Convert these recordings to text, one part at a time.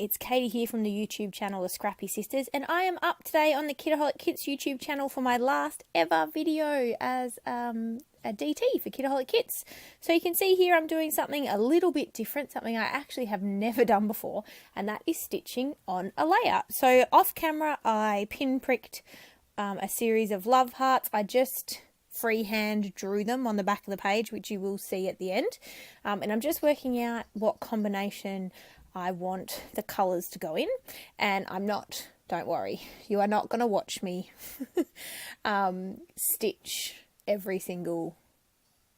It's Katie here from the YouTube channel The Scrappy Sisters, and I am up today on the Kitaholic Kits YouTube channel for my last ever video as a DT for Kitaholic Kits. So you can see here I'm doing something a little bit different, something I actually have never done before, and that is stitching on a layout. So off camera I pinpricked a series of love hearts. I just freehand drew them on the back of the page, which you will see at the end, and I'm just working out what combination I want the colours to go in, and I'm not, don't worry, you are not going to watch me stitch every single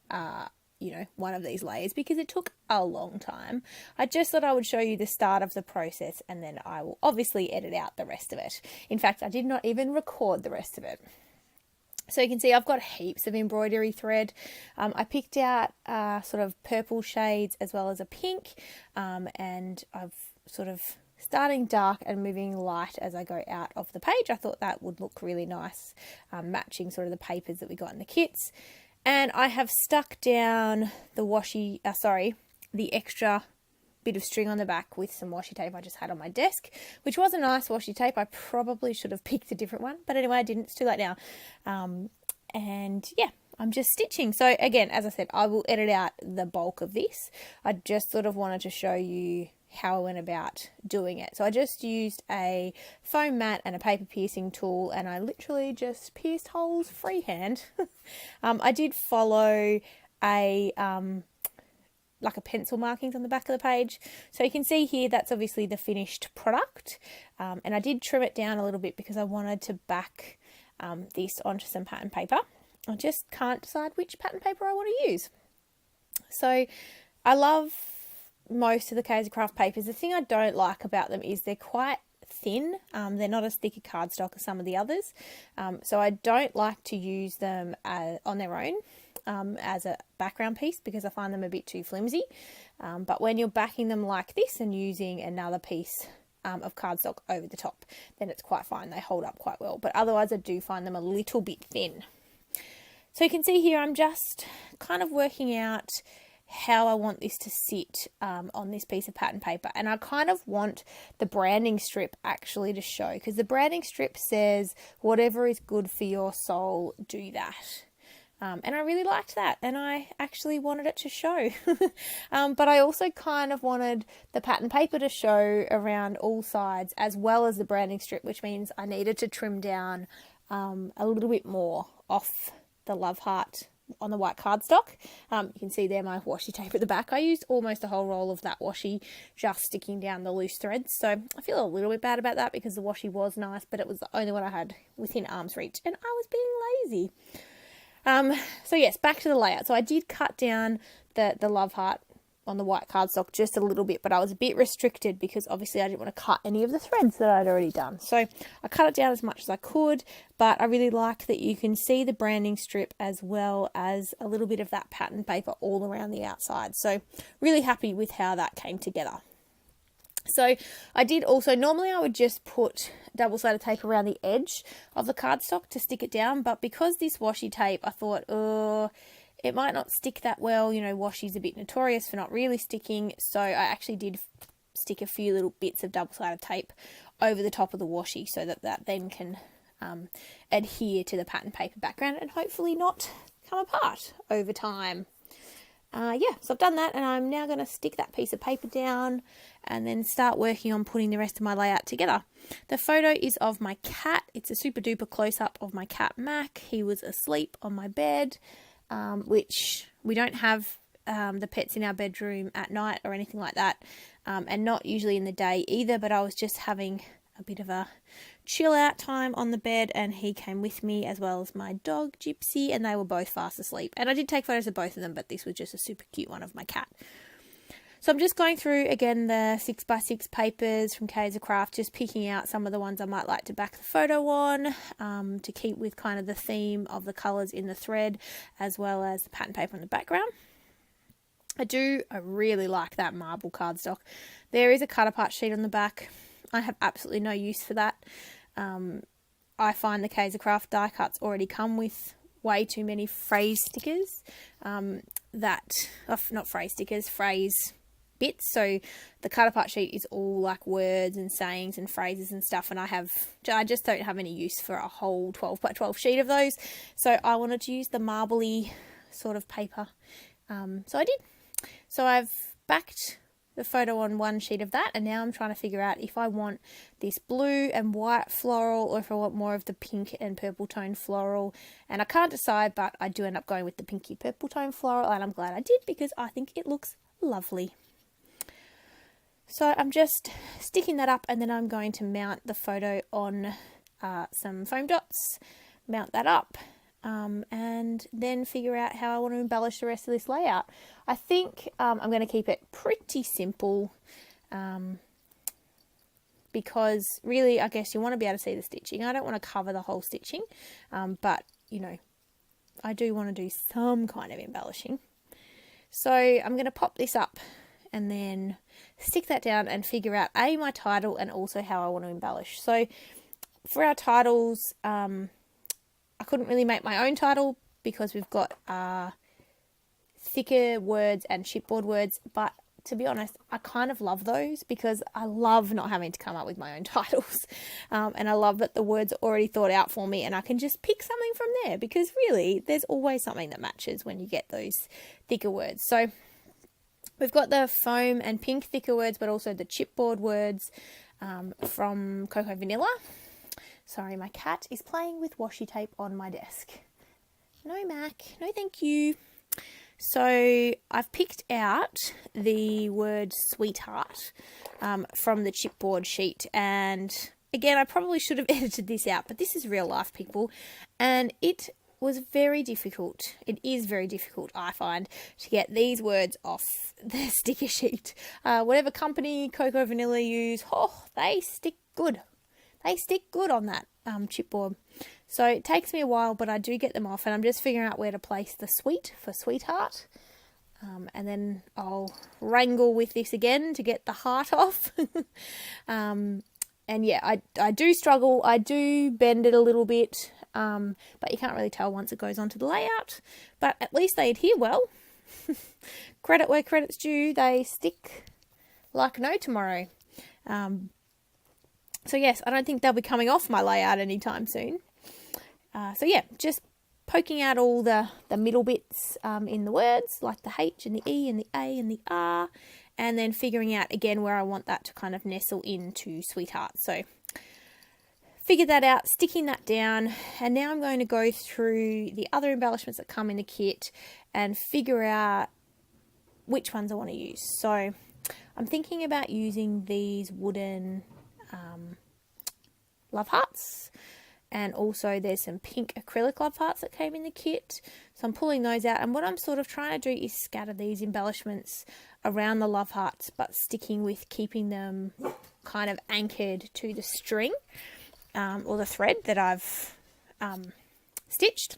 one of these layers, because it took a long time. I just thought I would show you the start of the process, and then I will obviously edit out the rest of it. In fact, I did not even record the rest of it. So you can see I've got heaps of embroidery thread. I picked out sort of purple shades as well as a pink, and I've sort of starting dark and moving light as I go out of the page. I thought that would look really nice, matching sort of the papers that we got in the kits. And I have stuck down the the extra bit of string on the back with some washi tape I just had on my desk, which was a nice washi tape. I probably should have picked a different one, but anyway, I didn't. It's too late now. And yeah, I'm just stitching. So again, as I said, I will edit out the bulk of this. I just sort of wanted to show you how I went about doing it. So I just used a foam mat and a paper piercing tool, and I literally just pierced holes freehand. I did follow a pencil markings on the back of the page. So you can see here, that's obviously the finished product. And I did trim it down a little bit because I wanted to back this onto some pattern paper. I just can't decide which pattern paper I want to use. So I love most of the Kaiser Craft papers. The thing I don't like about them is they're quite thin. They're not as thick a cardstock as some of the others. So I don't like to use them on their own. As a background piece, because I find them a bit too flimsy. But when you're backing them like this and using another piece of cardstock over the top, then it's quite fine. They hold up quite well. But otherwise I do find them a little bit thin. So you can see here I'm just kind of working out how I want this to sit on this piece of pattern paper. And I kind of want the branding strip actually to show, because the branding strip says, whatever is good for your soul, do that. And I really liked that, and I actually wanted it to show. But I also kind of wanted the pattern paper to show around all sides, as well as the branding strip, which means I needed to trim down a little bit more off the love heart on the white cardstock. You can see there my washi tape at the back. I used almost a whole roll of that washi, just sticking down the loose threads. So I feel a little bit bad about that, because the washi was nice, but it was the only one I had within arm's reach, and I was being lazy. So yes, back to the layout. So I did cut down the love heart on the white cardstock just a little bit, but I was a bit restricted because obviously I didn't want to cut any of the threads that I'd already done. So I cut it down as much as I could, but I really like that you can see the branding strip as well as a little bit of that pattern paper all around the outside. So really happy with how that came together. So I did also, normally I would just put double-sided tape around the edge of the cardstock to stick it down, but because this washi tape, I thought, it might not stick that well. You know, washi's a bit notorious for not really sticking, so I actually did stick a few little bits of double-sided tape over the top of the washi, so that that then can adhere to the pattern paper background and hopefully not come apart over time. So I've done that, and I'm now going to stick that piece of paper down and then start working on putting the rest of my layout together. The photo is of my cat. It's a super duper close-up of my cat Mac. He was asleep on my bed, which we don't have the pets in our bedroom at night or anything like that, and not usually in the day either, but I was just having a bit of a chill out time on the bed, and he came with me, as well as my dog Gypsy, and they were both fast asleep. And I did take photos of both of them, but this was just a super cute one of my cat. So I'm just going through again the 6x6 papers from Kaiser Craft, just picking out some of the ones I might like to back the photo on, to keep with kind of the theme of the colours in the thread, as well as the pattern paper on the background. I really like that marble cardstock. There is a cut apart sheet on the back. I have absolutely no use for that. I find the Kaiser Craft die cuts already come with way too many phrase stickers. Phrase bits. So the cut apart sheet is all like words and sayings and phrases and stuff, and I just don't have any use for a whole 12 by 12 sheet of those. So I wanted to use the marbly sort of paper. So I did. So I've backed the photo on one sheet of that, and now I'm trying to figure out if I want this blue and white floral or if I want more of the pink and purple tone floral, and I can't decide, but I do end up going with the pinky purple tone floral, and I'm glad I did because I think it looks lovely. So I'm just sticking that up, and then I'm going to mount the photo on some foam dots, mount that up, and then figure out how I want to embellish the rest of this layout. I think I'm going to keep it pretty simple because really, I guess you want to be able to see the stitching. I don't want to cover the whole stitching, but you know, I do want to do some kind of embellishing. So I'm going to pop this up and then stick that down and figure out my title and also how I want to embellish. So for our titles, I couldn't really make my own title because we've got thicker words and chipboard words, but to be honest, I kind of love those because I love not having to come up with my own titles, and I love that the words are already thought out for me and I can just pick something from there, because really there's always something that matches when you get those thicker words. So we've got the foam and pink thicker words, but also the chipboard words from Cocoa Vanilla. Sorry, my cat is playing with washi tape on my desk. No, Mac. No, thank you. So I've picked out the word sweetheart from the chipboard sheet. And again, I probably should have edited this out, but this is real life, people. And it was very difficult. It is very difficult, I find, to get these words off the sticker sheet. Whatever company Cocoa Vanilla use, they stick good. They stick good on that chipboard. So it takes me a while, but I do get them off, and I'm just figuring out where to place the sweet for sweetheart. And then I'll wrangle with this again to get the heart off. And yeah, I do struggle. I do bend it a little bit, but you can't really tell once it goes onto the layout. But at least they adhere well. Credit where credit's due. They stick like no tomorrow. So yes, I don't think they'll be coming off my layout anytime soon. So yeah, just poking out all the middle bits in the words, like the H and the E and the A and the R, and then figuring out again where I want that to kind of nestle into sweetheart. So figured that out, sticking that down, and now I'm going to go through the other embellishments that come in the kit and figure out which ones I want to use. So I'm thinking about using these wooden love hearts, and also there's some pink acrylic love hearts that came in the kit, so I'm pulling those out, and what I'm sort of trying to do is scatter these embellishments around the love hearts, but sticking with keeping them kind of anchored to the string or the thread that I've stitched.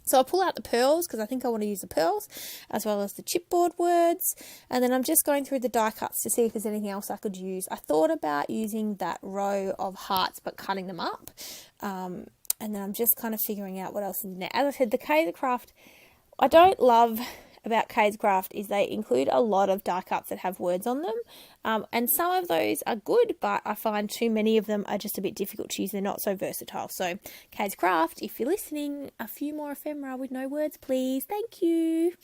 So I'll pull out the pearls because I think I want to use the pearls as well as the chipboard words. And then I'm just going through the die cuts to see if there's anything else I could use. I thought about using that row of hearts but cutting them up. And then I'm just kind of figuring out what else is in there. As I said, the Kaiser Craft, I don't love about Kaiser Craft is they include a lot of die cuts that have words on them. And some of those are good, but I find too many of them are just a bit difficult to use. They're not so versatile. So Kaiser Craft, if you're listening, a few more ephemera with no words, please. Thank you.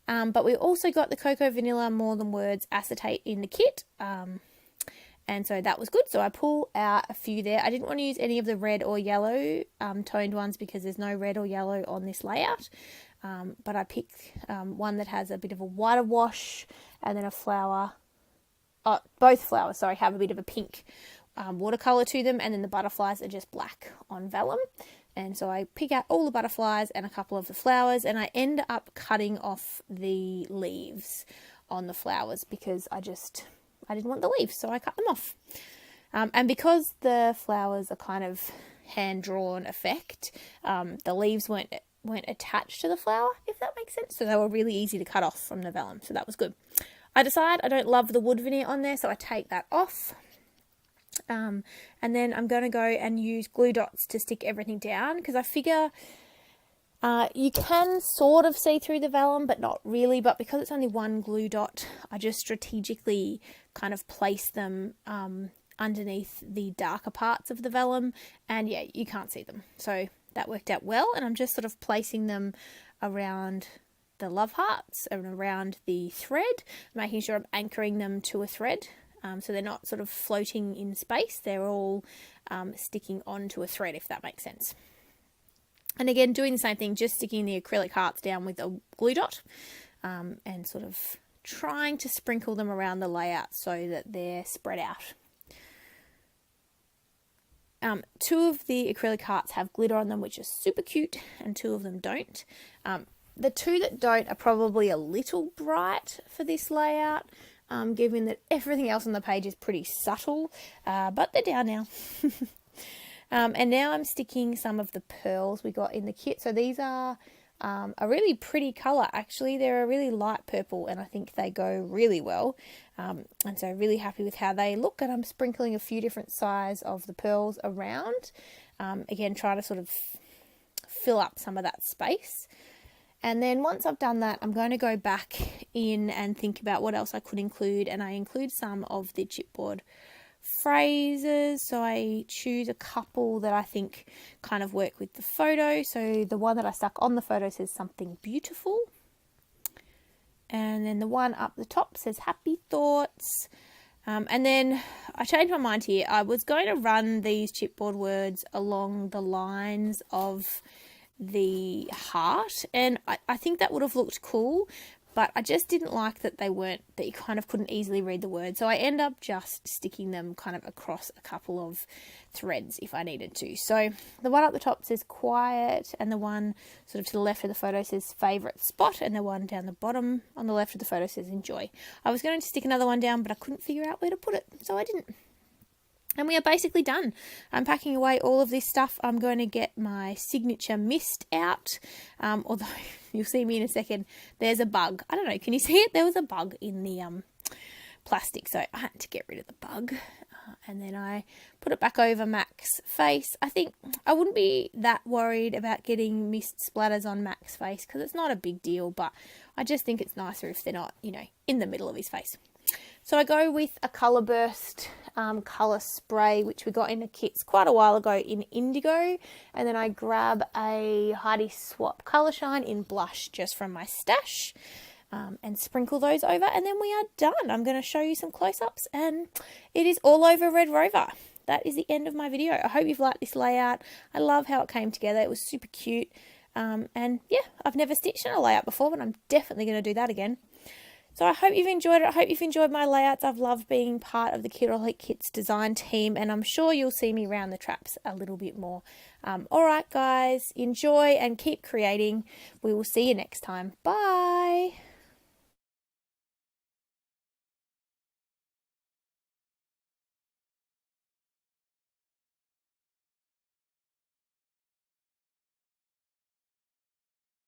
But we also got the Cocoa Vanilla More Than Words acetate in the kit. And so that was good. So I pull out a few there. I didn't want to use any of the red or yellow toned ones because there's no red or yellow on this layout. But I picked one that has a bit of a whiter wash and then a flower. Both flowers, sorry, have a bit of a pink watercolour to them, and then the butterflies are just black on vellum. And so I pick out all the butterflies and a couple of the flowers, and I end up cutting off the leaves on the flowers because I didn't want the leaves, so I cut them off. And because the flowers are kind of hand-drawn effect, the leaves weren't attached to the flower, if that makes sense. So they were really easy to cut off from the vellum, so that was good. I decide I don't love the wood veneer on there, so I take that off. And then I'm going to go and use glue dots to stick everything down because I figure You can sort of see through the vellum, but not really. But because it's only one glue dot, I just strategically kind of place them underneath the darker parts of the vellum, and yeah, you can't see them. So that worked out well, and I'm just sort of placing them around the love hearts and around the thread, making sure I'm anchoring them to a thread. So they're not sort of floating in space, they're all sticking onto a thread, if that makes sense. And again, doing the same thing, just sticking the acrylic hearts down with a glue dot and sort of trying to sprinkle them around the layout so that they're spread out. Two of the acrylic hearts have glitter on them, which is super cute, and two of them don't. The two that don't are probably a little bright for this layout, given that everything else on the page is pretty subtle, but they're down now. And now I'm sticking some of the pearls we got in the kit. So these are a really pretty colour, actually. They're a really light purple, and I think they go really well. And so really happy with how they look, and I'm sprinkling a few different sizes of the pearls around. Again, trying to sort of fill up some of that space. And then once I've done that, I'm going to go back in and think about what else I could include, and I include some of the chipboard phrases. So I choose a couple that I think kind of work with the photo. So the one that I stuck on the photo says something beautiful, and then the one up the top says happy thoughts. And then I changed my mind here. I was going to run these chipboard words along the lines of the heart, and I think that would have looked cool, but I just didn't like that that you kind of couldn't easily read the words. So I end up just sticking them kind of across a couple of threads if I needed to. So the one up the top says quiet, and the one sort of to the left of the photo says favorite spot, and the one down the bottom on the left of the photo says enjoy. I was going to stick another one down, but I couldn't figure out where to put it, so I didn't. And we are basically done. I'm packing away all of this stuff. I'm going to get my signature mist out. Although you'll see me in a second. There's a bug. I don't know. Can you see it? There was a bug in the plastic. So I had to get rid of the bug. And then I put it back over Mac's face. I think I wouldn't be that worried about getting mist splatters on Mac's face because it's not a big deal. But I just think it's nicer if they're not, in the middle of his face. So I go with a Colour Burst colour spray, which we got in the kits quite a while ago in indigo. And then I grab a Heidi Swap Colour Shine in blush just from my stash and sprinkle those over. And then we are done. I'm going to show you some close-ups, and it is all over Red Rover. That is the end of my video. I hope you've liked this layout. I love how it came together. It was super cute. And yeah, I've never stitched in a layout before, but I'm definitely going to do that again. So I hope you've enjoyed it. I hope you've enjoyed my layouts. I've loved being part of the Kitaholic Kits design team, and I'm sure you'll see me around the traps a little bit more. All right, guys, enjoy and keep creating. We will see you next time. Bye.